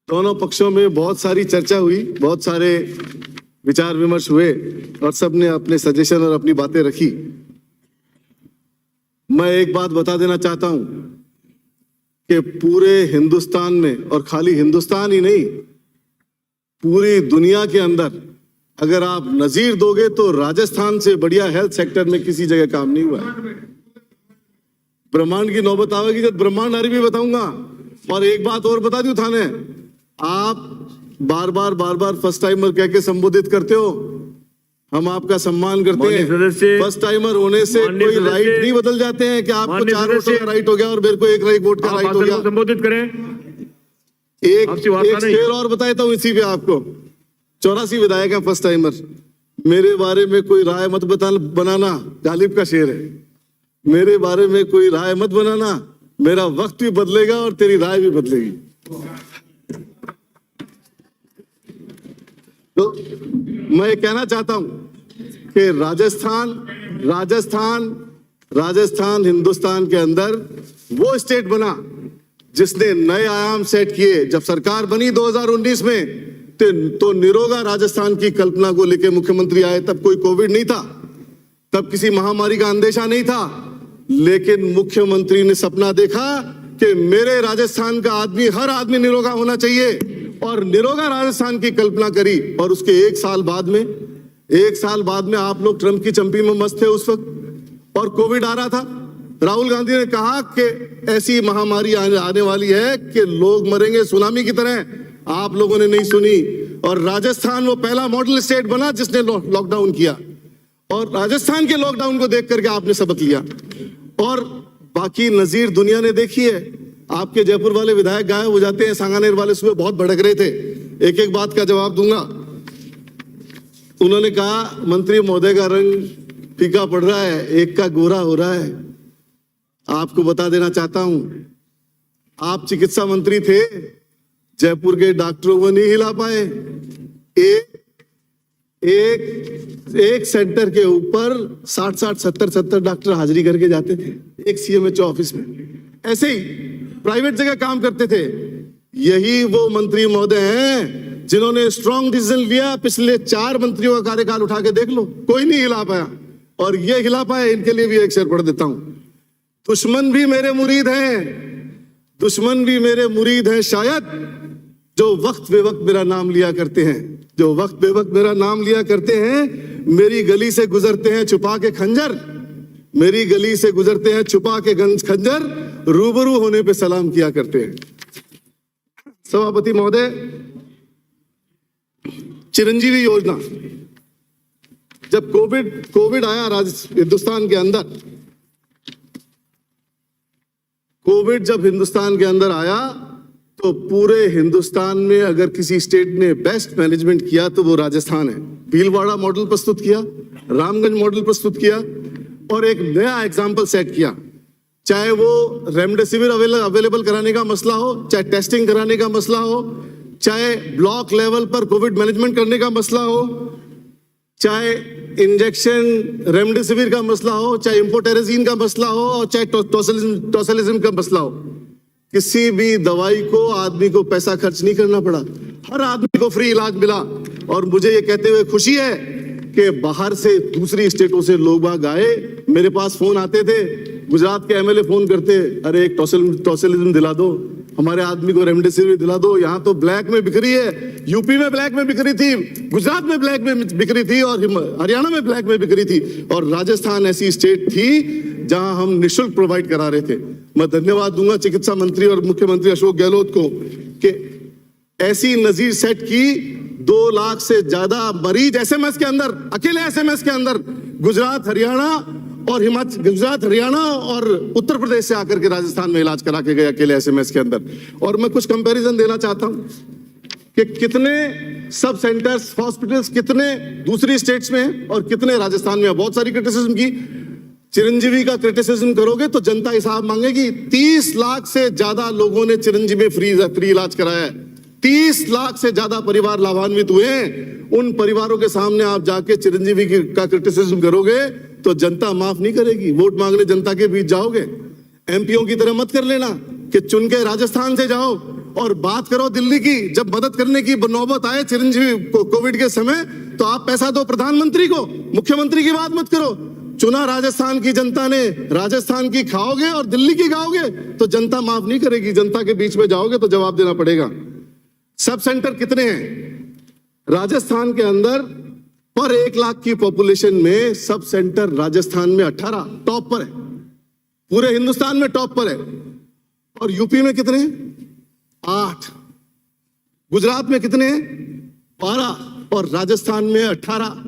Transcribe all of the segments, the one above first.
दोनों पक्षों में बहुत सारी चर्चा हुई, बहुत सारे विचार विमर्श हुए और सबने अपने सजेशन और अपनी बातें रखी। मैं एक बात बता देना चाहता हूं कि पूरे हिंदुस्तान में, और खाली हिंदुस्तान ही नहीं, पूरी दुनिया के अंदर अगर आप नजीर दोगे तो राजस्थान से बढ़िया हेल्थ सेक्टर में किसी जगह काम नहीं हुआ है। ब्रह्मांड की नौबत आवेगी जब ब्रह्मांड भी बताऊंगा। और एक बात और बता दूं थाने, आप बार बार फर्स्ट टाइमर कह के संबोधित करते हो, हम आपका सम्मान करते हैं। फर्स्ट टाइमर होने से कोई राइट नहीं बदल जाते हैं कि आपको 4 वोटों का राइट हो गया और मेरे को 1 वोट का राइट हो गया। संबोधित करें। एक शेर और बताता हूं इसी पे आपको। 84 विधायक है फर्स्ट टाइमर। मेरे बारे में कोई राय मत बनाना, गालिब का शेर है। मेरे बारे में कोई राय मत बनाना, मेरा वक्त भी बदलेगा और तेरी राय भी बदलेगी। तो मैं कहना चाहता हूं कि राजस्थान हिंदुस्तान के अंदर वो स्टेट बना जिसने नए आयाम सेट किए। जब सरकार बनी 2019 में तो निरोगा राजस्थान की कल्पना को लेकर मुख्यमंत्री आए। तब कोई कोविड नहीं था, तब किसी महामारी का अंदेशा नहीं था, लेकिन मुख्यमंत्री ने सपना देखा कि मेरे राजस्थान का आदमी, हर आदमी निरोगा होना चाहिए, और निरोगा राजस्थान की कल्पना करी। और उसके एक साल बाद में आप लोग ट्रंप की चंपी में मस्त थे उस वक्त, और कोविड आ रहा था। राहुल गांधी ने कहा कि ऐसी महामारी आने वाली है कि लोग मरेंगे सुनामी की तरह। आप लोगों ने नहीं सुनी, और राजस्थान वो पहला मॉडल स्टेट बना जिसने लॉकडाउन किया, और राजस्थान के लॉकडाउन को देख करके आपने सबक लिया। और बाकी नजीर दुनिया ने देखी है। आपके जयपुर वाले विधायक गायब हो जाते हैं, सांगानेर वाले सुबह बहुत भड़क रहे थे। एक एक बात का जवाब दूंगा। उन्होंने कहा मंत्री महोदय का रंग फीका पड़ रहा है, एक का गोरा हो रहा है। आपको बता देना चाहता हूं, आप चिकित्सा मंत्री थे, जयपुर के डॉक्टरों को नहीं हिला पाए। एक सेंटर के ऊपर 60 70 डॉक्टर हाजिरी करके जाते थे एक सीएमएचओ ऑफिस में। ऐसे ही प्राइवेट जगह काम करते थे। यही वो मंत्री महोदय हैं जिन्होंने स्ट्रॉन्ग डिसीजन लिया। पिछले 4 मंत्रियों का कार्यकाल उठा के देख लो, कोई नहीं हिला पाया, और ये हिला पाए। इनके लिए भी एक शेर पढ़ देता हूं। दुश्मन भी मेरे मुरीद हैं शायद, जो वक्त बेवक्त मेरा नाम लिया करते हैं, मेरी गली से गुजरते हैं छुपा के खंजर, रूबरू होने पे सलाम किया करते हैं। सभापति महोदय, चिरंजीवी योजना, जब कोविड आया हिंदुस्तान के अंदर, जब हिंदुस्तान के अंदर आया तो पूरे हिंदुस्तान में अगर किसी स्टेट ने बेस्ट मैनेजमेंट किया तो वो राजस्थान है। भीलवाड़ा मॉडल प्रस्तुत किया, रामगंज मॉडल प्रस्तुत किया, और एक नया एग्जाम्पल सेट किया। चाहे वो रेमडेसिविर अवेलेबल कराने का मसला हो, चाहे टेस्टिंग कराने का मसला हो, चाहे ब्लॉक लेवल पर कोविड मैनेजमेंट करने का मसला हो, चाहे इंजेक्शन रेमडेसिविर का मसला हो, चाहे इम्पोटेरेजिन का मसला हो, और चाहे टोसिलिज्म का मसला हो। किसी भी दवाई को आदमी को पैसा खर्च नहीं करना पड़ा, हर आदमी को फ्री इलाज मिला। और मुझे ये कहते हुए खुशी है कि बाहर से दूसरी स्टेटों से लोग बाग आए, मेरे पास फोन आते थे। गुजरात के एमएलए फोन करते, अरे एक टोसिलिज्म दिला दो, हमारे आदमी को रेमडेसिविर दिला दो। यहाँ तो ब्लैक में बिक रही है, यूपी में ब्लैक में बिक रही थी, गुजरात में ब्लैक में बिक रही थी, और हरियाणा में ब्लैक में बिक रही थी, और राजस्थान ऐसी स्टेट थी जहां हम निःशुल्क प्रोवाइड करा रहे थे। मैं धन्यवाद दूंगा चिकित्सा मंत्री और मुख्यमंत्री अशोक गहलोत को कि ऐसी नजीर सेट की। 2 लाख से ज्यादा मरीज एसएमएस के अंदर, अकेले एसएमएस के अंदर गुजरात हरियाणा और उत्तर प्रदेश से आकर के राजस्थान में इलाज करा के गए, अकेले एसएमएस के अंदर। और मैं कुछ कंपैरिजन देना चाहता हूं कि कितने सब सेंटर्स, हॉस्पिटल्स कितने दूसरी स्टेट्स में हैं और कितने राजस्थान में। बहुत सारी क्रिटिसिज्म की, चिरंजीवी का क्रिटिसिज्म करोगे तो जनता हिसाब मांगेगी। 30 लाख से ज्यादा लोगों ने चिरंजीवी फ्री इलाज कराया है। 30 लाख से ज्यादा परिवार लाभान्वित हुए हैं। उन परिवारों के सामने आप जाके चिरंजीवी का क्रिटिसिज्म करोगे तो जनता माफ नहीं करेगी। वोट मांगने जनता के बीच जाओगे, एमपीओ की तरह मत कर लेना कि चुन के राजस्थान से जाओ और बात करो दिल्ली की। जब मदद करने की नौबत आए चिरंजीवी कोविड के समय, तो आप पैसा दो प्रधानमंत्री को, मुख्यमंत्री की बात मत करो। चुना राजस्थान की जनता ने, राजस्थान की खाओगे और दिल्ली की खाओगे तो जनता माफ नहीं करेगी। जनता के बीच में जाओगे तो जवाब देना पड़ेगा। सब सेंटर कितने हैं राजस्थान के अंदर? पर 1 लाख की पॉपुलेशन में सब सेंटर राजस्थान में 18 टॉप पर है, पूरे हिंदुस्तान में टॉप पर है। और यूपी में कितने हैं? 8। गुजरात में कितने हैं? 12। और राजस्थान में 18।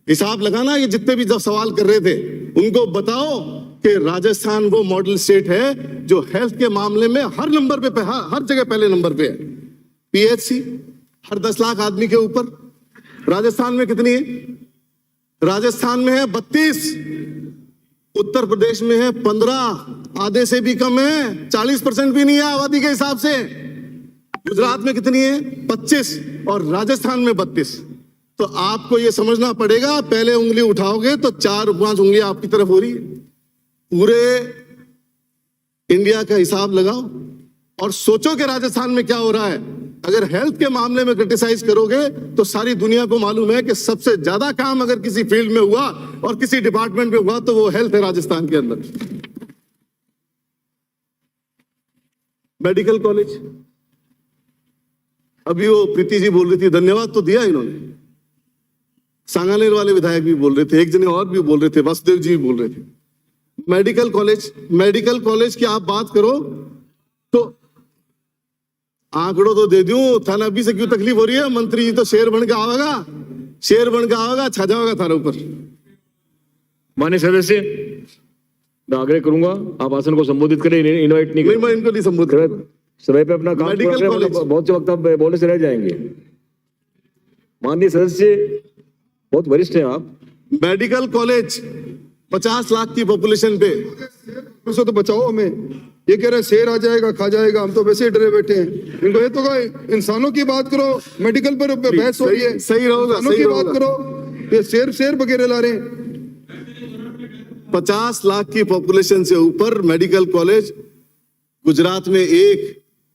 हिसाब लगाना। ये जितने भी जब सवाल कर रहे थे उनको बताओ कि राजस्थान वो मॉडल स्टेट है जो हेल्थ के मामले में हर नंबर पे, हर जगह पहले नंबर पे है। पीएचसी हर 10 लाख आदमी के ऊपर। राजस्थान में कितनी है? राजस्थान में है 32। उत्तर प्रदेश में है 15, आधे से भी कम है, 40% भी नहीं है आबादी के हिसाब से। गुजरात में कितनी है? 25 और राजस्थान में 32। तो आपको यह समझना पड़ेगा, पहले उंगली उठाओगे तो 4-5 उंगली आपकी तरफ हो रही है। पूरे इंडिया का हिसाब लगाओ और सोचो कि राजस्थान में क्या हो रहा है। अगर हेल्थ के मामले में क्रिटिसाइज करोगे तो सारी दुनिया को मालूम है कि सबसे ज्यादा काम अगर किसी फील्ड में हुआ और किसी डिपार्टमेंट में हुआ तो वो हेल्थ है राजस्थान के अंदर। मेडिकल कॉलेज, अभी वो प्रीति जी बोल रही थी, धन्यवाद तो दिया इन्होंने। सांगानेर वाले विधायक भी बोल रहे थे, एक जने और भी बोल रहे थे, वासुदेव जी भी बोल रहे थे। मेडिकल कॉलेज की आप बात करो तो आंकड़ों तो दे दूं, थाना अभी से क्यों तकलीफ हो रही है? मंत्री जी तो शेर बन के आवेगा, शेर बन के आवेगा, छा जाएगा थारे ऊपर। माननीय सदस्य, मैं आग्रह करूंगा आप आसन को संबोधित करें, इनवाइट नहीं मैं इनको नहीं संबोधित करूंगा। समय पे अपना काम मेडिकल पूरा कॉलेज, करें, बहुत से वक्त आप बोलने से रह जाएंगे। माननीय सदस्य, बहुत वरिष्ठ हैं आप। मेडिकल कॉलेज 50 लाख की पॉपुलेशन पे। उसको तो बचाओ हमें। ये कह रहे शेर आ जाएगा, खा जाएगा, हम तो वैसे ही डरे बैठे हैं। इनको ये तो कहो इंसानों की बात करो, मेडिकल पर बहस हो रही है, सही रहोगा, इंसानों सही की रहोगा। बात करो, ये शेर वगैरह ला रहे हैं। 50 लाख की पॉपुलेशन से ऊपर मेडिकल कॉलेज, गुजरात में 1,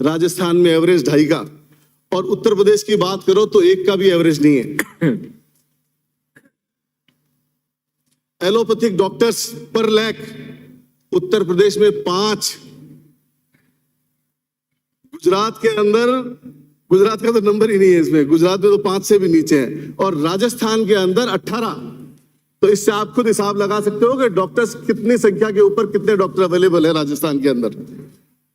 राजस्थान में एवरेज 2.5 का, और उत्तर प्रदेश की बात करो तो 1 का भी एवरेज नहीं है। एलोपैथिक डॉक्टर्स पर लाख उत्तर प्रदेश में 5। गुजरात के अंदर, गुजरात का तो नंबर ही नहीं है इसमें, गुजरात में तो 5 से भी नीचे है, और राजस्थान के अंदर 18। तो इससे आप खुद हिसाब लगा सकते हो कि डॉक्टर्स कितनी संख्या के ऊपर कितने डॉक्टर अवेलेबल है राजस्थान के अंदर।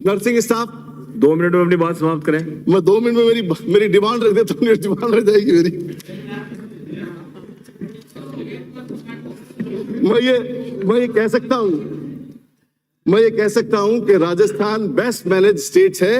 नर्सिंग स्टाफ, 2 मिनट में अपनी बात समाप्त करें। मैं 2 मिनट में मेरी डिमांड रख देता हूँ, डिमांड रह जाएगी मेरी। मैं ये कह सकता हूं कि राजस्थान बेस्ट मैनेज स्टेट है।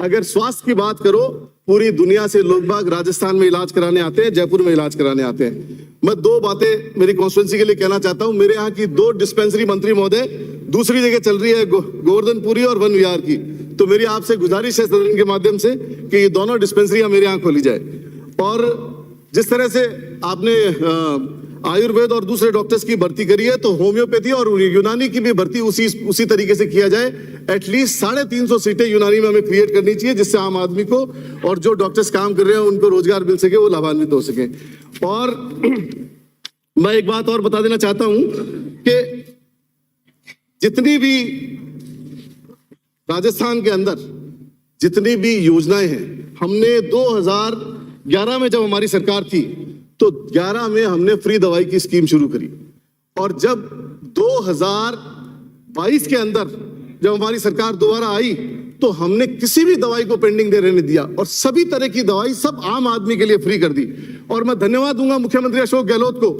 अगर स्वास्थ्य की बात करो, पूरी दुनिया से लोग बाग राजस्थान में इलाज कराने आते हैं, जयपुर में इलाज कराने आते हैं। मैं 2 बातें मेरी कॉन्स्टिट्यूंसी के लिए कहना चाहता हूं। मेरे यहाँ की 2 डिस्पेंसरी मंत्री महोदय दूसरी जगह चल रही है, गोवर्धनपुरी और वन विहार की। तो मेरी आपसे गुजारिश है सदन के माध्यम से कि ये दोनों डिस्पेंसरियां मेरे यहाँ खोली जाए। और जिस तरह से आपने आयुर्वेद और दूसरे डॉक्टर्स की भर्ती करी है, तो होम्योपैथी और यूनानी की भी भर्ती उसी तरीके से किया जाए। एटलीस्ट 350 सीटें यूनानी में हमें क्रिएट करनी चाहिए, जिससे आम आदमी को और जो डॉक्टर्स काम कर रहे हैं उनको रोजगार मिल सके, वो लाभान्वित हो सके। और मैं एक बात और बता देना चाहता हूं कि जितनी भी राजस्थान के अंदर जितनी भी योजनाएं हैं, हमने 2011 में जब हमारी सरकार थी तो 11 में हमने फ्री दवाई की स्कीम शुरू करी, और जब 2022 के अंदर जब हमारी सरकार दोबारा आई तो हमने किसी भी दवाई को पेंडिंग दे रहने दिया और सभी तरह की दवाई सब आम आदमी के लिए फ्री कर दी। और मैं धन्यवाद दूंगा मुख्यमंत्री अशोक गहलोत को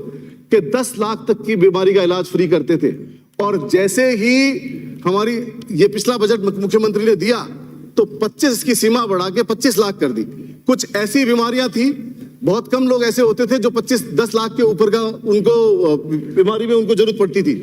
कि 10 लाख तक की बीमारी का इलाज फ्री करते थे, और जैसे ही हमारी ये पिछला बजट मुख्यमंत्री ने दिया तो 25 की सीमा बढ़ा के 25 लाख कर दी। कुछ ऐसी बीमारियां थी, बहुत कम लोग ऐसे होते थे जो 25-10 लाख के ऊपर का उनको बीमारी में उनको जरूरत पड़ती थी।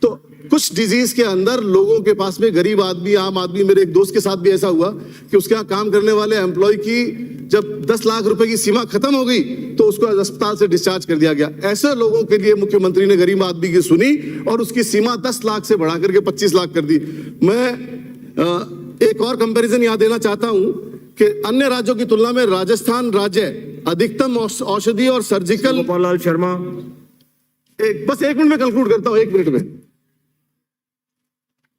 तो कुछ डिजीज के अंदर लोगों के पास में, गरीब आदमी, आम आदमी, मेरे एक दोस्त के साथ भी ऐसा हुआ कि उसके यहाँ काम करने वाले एम्प्लॉय की जब 10 लाख रुपए की सीमा खत्म हो गई तो उसको अस्पताल से डिस्चार्ज कर दिया गया। ऐसे लोगों के लिए मुख्यमंत्री ने गरीब आदमी की सुनी और उसकी सीमा 10 लाख से बढ़ा करके 25 लाख कर दी। मैं एक और कंपैरिजन यहाँ देना चाहता हूं कि अन्य राज्यों की तुलना में राजस्थान राज्य अधिकतम औषधि और सर्जिकल गोपाल लाल शर्मा, बस 1 मिनट में कंक्लूड करता हूं, 1 मिनट में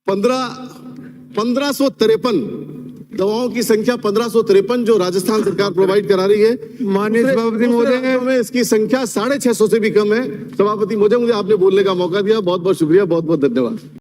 1553 दवाओं की संख्या 1553 जो राजस्थान सरकार प्रोवाइड करा रही है। माननीय सभापति महोदय, में इसकी संख्या 650 से भी कम है। सभापति महोदय, मुझे आपने बोलने का मौका दिया, बहुत बहुत शुक्रिया, बहुत बहुत धन्यवाद।